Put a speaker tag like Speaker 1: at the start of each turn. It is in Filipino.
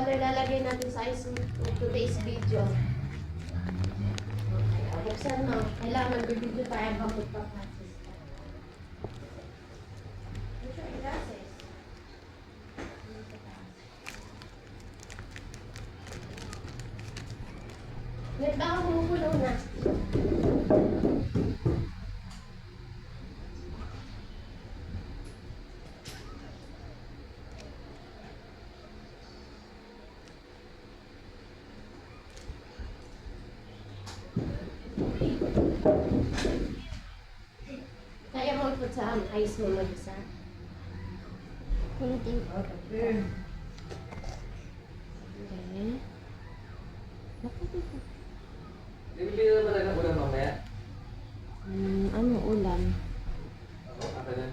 Speaker 1: ano ilalagay natin sa today's video. Okay, buksan mo. Kailangan mag-video tayo habang magpa-practice ka. Ito yung glasses. Wait, baka kumukulo na. Kaya mo ipot sa ice mo mag-isa.
Speaker 2: Hindi.
Speaker 1: Okay.
Speaker 2: Naku, dito.
Speaker 3: Bibili na ba tayo ng ulam mamaya?
Speaker 2: Ano ulam?
Speaker 3: Ako na.